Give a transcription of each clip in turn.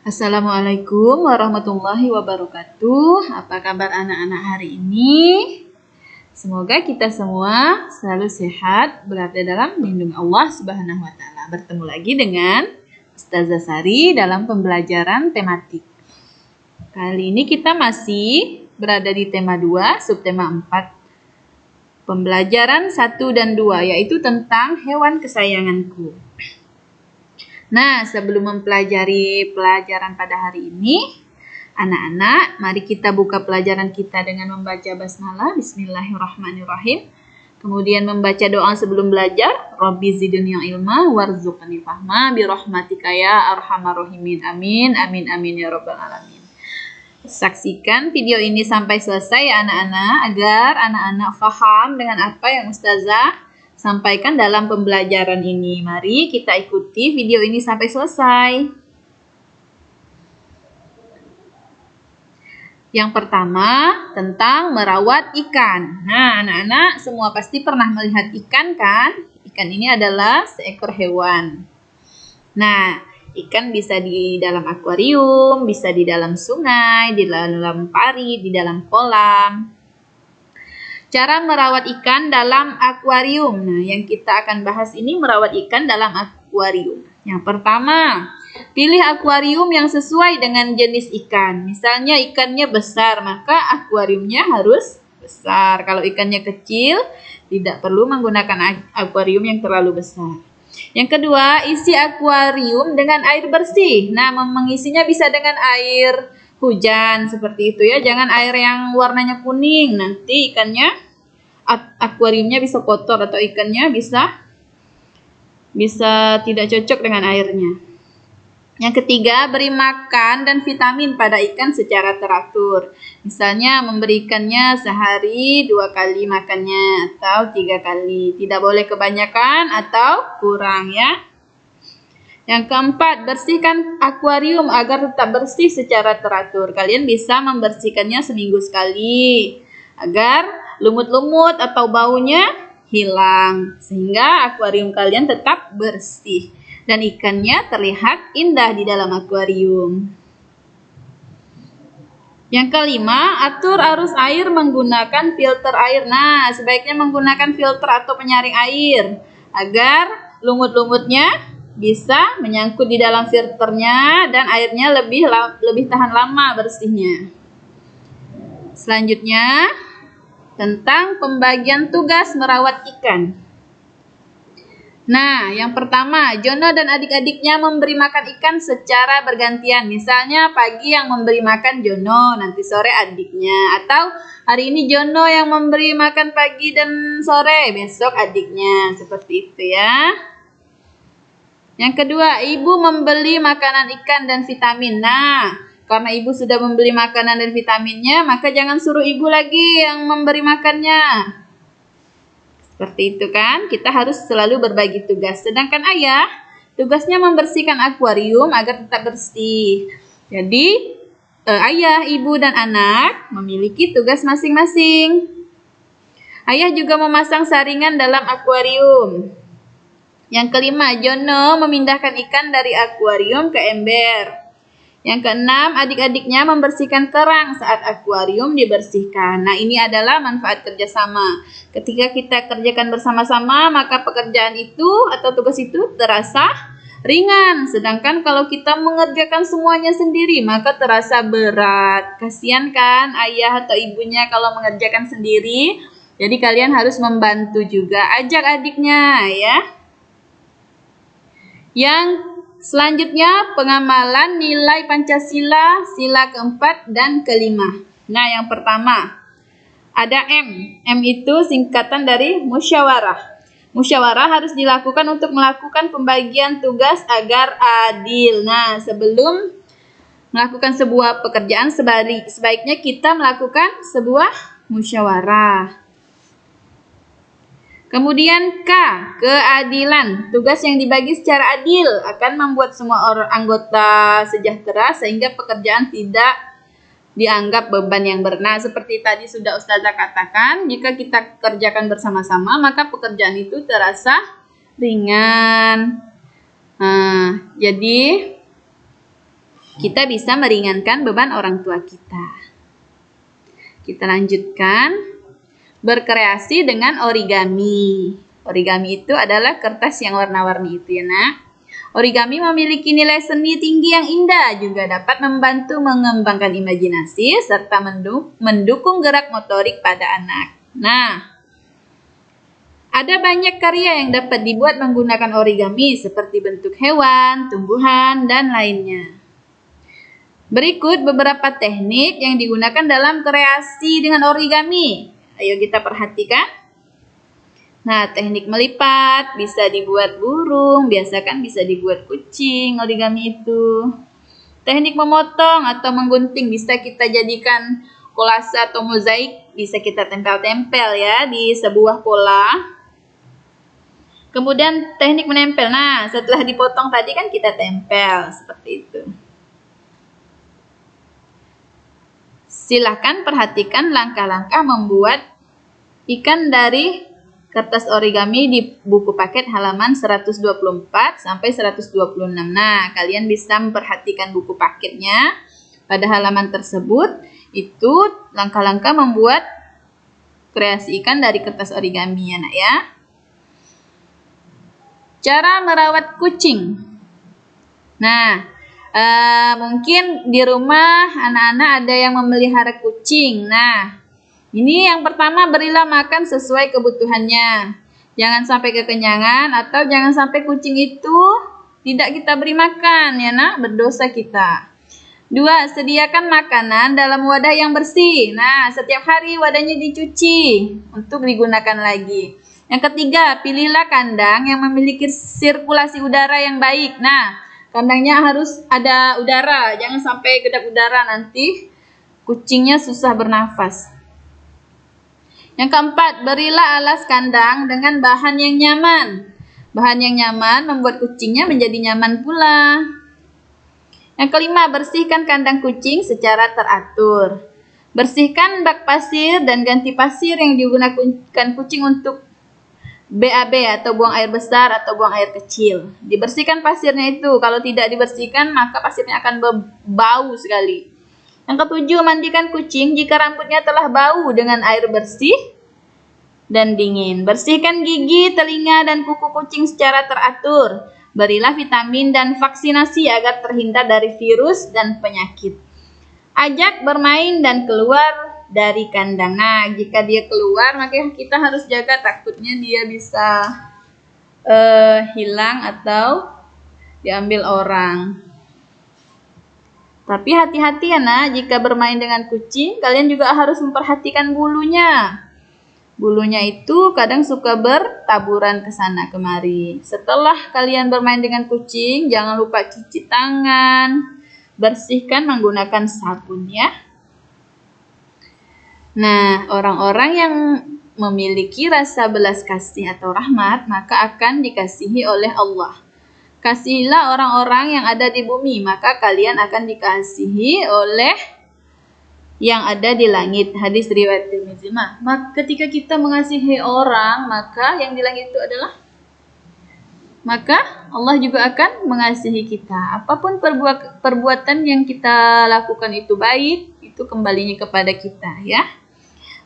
Assalamualaikum warahmatullahi wabarakatuh. Apa kabar anak-anak hari ini? Semoga kita semua selalu sehat, berada dalam lindung Allah Subhanahu wa taala. Bertemu lagi dengan Ustazah Sari dalam pembelajaran tematik. Kali ini kita masih berada di tema 2, subtema 4. Pembelajaran 1 dan 2, yaitu tentang hewan kesayanganku. Nah, sebelum mempelajari pelajaran pada hari ini, anak-anak, mari kita buka pelajaran kita dengan membaca basmalah, bismillahirrahmanirrahim. Kemudian membaca doa sebelum belajar, Rabbi zidni ilma warzuqni fahma birahmatika ya arhamar rahimin. Amin, amin, amin ya rabbal alamin. Saksikan video ini sampai selesai ya anak-anak, agar anak-anak faham dengan apa yang Ustazah sampaikan dalam pembelajaran ini. Mari kita ikuti video ini sampai selesai. Yang pertama, tentang merawat ikan. Nah, anak-anak semua pasti pernah melihat ikan kan? Ikan ini adalah seekor hewan. Nah, ikan bisa di dalam akuarium, bisa di dalam sungai, di dalam parit, di dalam kolam. Cara merawat ikan dalam akuarium. Nah, yang kita akan bahas ini merawat ikan dalam akuarium. Yang pertama, pilih akuarium yang sesuai dengan jenis ikan. Misalnya ikannya besar, maka akuariumnya harus besar. Kalau ikannya kecil, tidak perlu menggunakan akuarium yang terlalu besar. Yang kedua, isi akuarium dengan air bersih. Nah, mengisinya bisa dengan air hujan seperti itu ya, jangan air yang warnanya kuning, nanti ikannya akuariumnya bisa kotor atau ikannya bisa tidak cocok dengan airnya. Yang ketiga, beri makan dan vitamin pada ikan secara teratur. Misalnya memberikannya sehari 2 kali makannya atau 3 kali. Tidak boleh kebanyakan atau kurang ya. Yang keempat, bersihkan akuarium agar tetap bersih secara teratur. Kalian bisa membersihkannya seminggu sekali agar lumut-lumut atau baunya hilang, sehingga akuarium kalian tetap bersih dan ikannya terlihat indah di dalam akuarium. Yang kelima, atur arus air menggunakan filter air. Nah, sebaiknya menggunakan filter atau penyaring air agar lumut-lumutnya bisa menyangkut di dalam filternya dan airnya lebih tahan lama bersihnya. Selanjutnya, tentang pembagian tugas merawat ikan. Nah, yang pertama, Jono dan adik-adiknya memberi makan ikan secara bergantian. Misalnya pagi yang memberi makan Jono, nanti sore adiknya. Atau hari ini Jono yang memberi makan pagi dan sore, besok adiknya. Seperti itu ya. Yang kedua, ibu membeli makanan ikan dan vitamin. Nah, karena ibu sudah membeli makanan dan vitaminnya, maka jangan suruh ibu lagi yang memberi makannya. Seperti itu kan, kita harus selalu berbagi tugas. Sedangkan ayah, tugasnya membersihkan akuarium agar tetap bersih. Jadi, ayah, ibu, dan anak memiliki tugas masing-masing. Ayah juga memasang saringan dalam akuarium. Yang kelima, Jono memindahkan ikan dari akuarium ke ember. Yang keenam, adik-adiknya membersihkan kerang saat akuarium dibersihkan. Nah, ini adalah manfaat kerjasama. Ketika kita kerjakan bersama-sama, maka pekerjaan itu atau tugas itu terasa ringan. Sedangkan kalau kita mengerjakan semuanya sendiri, maka terasa berat. Kasihan kan ayah atau ibunya kalau mengerjakan sendiri. Jadi kalian harus membantu juga. Ajak adiknya ya. Yang selanjutnya, pengamalan nilai Pancasila, sila keempat dan kelima. Nah, yang pertama, ada M. M itu singkatan dari musyawarah. Musyawarah harus dilakukan untuk melakukan pembagian tugas agar adil. Nah, sebelum melakukan sebuah pekerjaan, sebaiknya kita melakukan sebuah musyawarah. Kemudian K, keadilan. Tugas yang dibagi secara adil akan membuat semua orang anggota sejahtera sehingga pekerjaan tidak dianggap beban yang berat. Nah, seperti tadi sudah Ustazah katakan, jika kita kerjakan bersama-sama maka pekerjaan itu terasa ringan. Jadi kita bisa meringankan beban orang tua kita. Kita lanjutkan, berkreasi dengan origami. Origami itu adalah kertas yang warna-warni itu ya nak. Origami memiliki nilai seni tinggi yang indah, juga dapat membantu mengembangkan imajinasi serta mendukung gerak motorik pada anak. Nah, ada banyak karya yang dapat dibuat menggunakan origami seperti bentuk hewan, tumbuhan, dan lainnya. Berikut beberapa teknik yang digunakan dalam kreasi dengan origami. Ayo kita perhatikan. Nah, teknik melipat bisa dibuat burung, biasa kan bisa dibuat kucing origami itu. Teknik memotong atau menggunting bisa kita jadikan kolase atau mozaik, bisa kita tempel-tempel ya di sebuah pola. Kemudian teknik menempel. Nah, setelah dipotong tadi kan kita tempel seperti itu. Silahkan perhatikan langkah-langkah membuat ikan dari kertas origami di buku paket halaman 124 sampai 126. Nah, kalian bisa memperhatikan buku paketnya pada halaman tersebut. Itu langkah-langkah membuat kreasi ikan dari kertas origami ya nak ya. Cara merawat kucing. Nah, mungkin di rumah anak-anak ada yang memelihara kucing. Nah, ini yang pertama, berilah makan sesuai kebutuhannya. Jangan sampai kekenyangan atau jangan sampai kucing itu tidak kita beri makan ya nak, berdosa kita. 2, sediakan makanan dalam wadah yang bersih. Nah, setiap hari wadahnya dicuci untuk digunakan lagi. Yang ketiga, pilihlah kandang yang memiliki sirkulasi udara yang baik. Nah, kandangnya harus ada udara, jangan sampai kedap udara, nanti kucingnya susah bernafas. Yang keempat, berilah alas kandang dengan bahan yang nyaman. Bahan yang nyaman membuat kucingnya menjadi nyaman pula. Yang kelima, bersihkan kandang kucing secara teratur. Bersihkan bak pasir dan ganti pasir yang digunakan kucing untuk BAB atau buang air besar atau buang air kecil. Dibersihkan pasirnya itu. Kalau tidak dibersihkan, maka pasirnya akan bau sekali. Yang ketujuh, mandikan kucing jika rambutnya telah bau dengan air bersih dan dingin. Bersihkan gigi, telinga, dan kuku kucing secara teratur. Berilah vitamin dan vaksinasi agar terhindar dari virus dan penyakit. Ajak bermain dan keluar dari kandang. Nah, jika dia keluar, maka kita harus jaga, takutnya dia bisa hilang atau diambil orang. Tapi hati-hati ya nak, jika bermain dengan kucing, kalian juga harus memperhatikan bulunya. Bulunya itu kadang suka bertaburan ke sana kemari. Setelah kalian bermain dengan kucing, jangan lupa cuci tangan, bersihkan menggunakan sabun ya. Nah, orang-orang yang memiliki rasa belas kasih atau rahmat, maka akan dikasihi oleh Allah. Kasihilah orang-orang yang ada di bumi, maka kalian akan dikasihi oleh yang ada di langit. Hadis riwayat Tirmidzi. Maka ketika kita mengasihi orang, maka yang di langit itu adalah, maka Allah juga akan mengasihi kita. Apapun perbuatan yang kita lakukan itu baik, itu kembalinya kepada kita ya.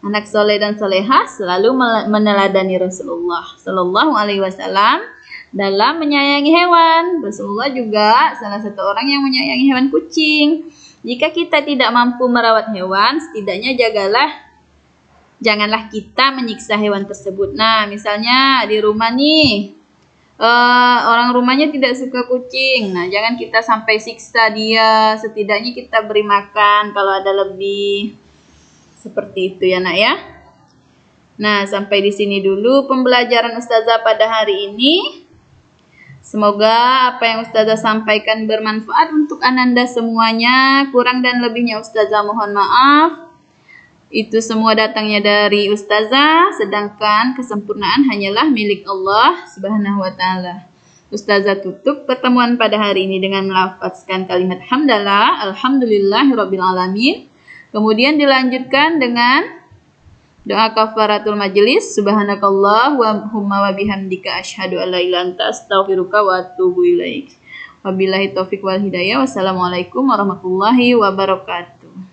Anak soleh dan solehah selalu meneladani Rasulullah Sallallahu Alaihi Wasallam dalam menyayangi hewan. Rasulullah juga salah satu orang yang menyayangi hewan kucing. Jika kita tidak mampu merawat hewan, setidaknya janganlah kita menyiksa hewan tersebut. Nah, misalnya di rumah nih, orang rumahnya tidak suka kucing. Nah, jangan kita sampai siksa dia. Setidaknya kita beri makan kalau ada lebih. Seperti itu ya nak ya. Nah, sampai di sini dulu pembelajaran Ustazah pada hari ini. Semoga apa yang Ustazah sampaikan bermanfaat untuk ananda semuanya. Kurang dan lebihnya Ustazah mohon maaf. Itu semua datangnya dari Ustazah, sedangkan kesempurnaan hanyalah milik Allah Subhanahu wa taala. Ustazah tutup pertemuan pada hari ini dengan melafazkan kalimat hamdalah, alhamdulillahirabbil alamin. Kemudian dilanjutkan dengan doa kafaratul majelis. Subhanakallah wa humma wa bihamdika asyhadu an la ilaha illa anta astaghfiruka wa atubu ilaik. Wabillahi taufik wal hidayah. Wassalamualaikum warahmatullahi wabarakatuh.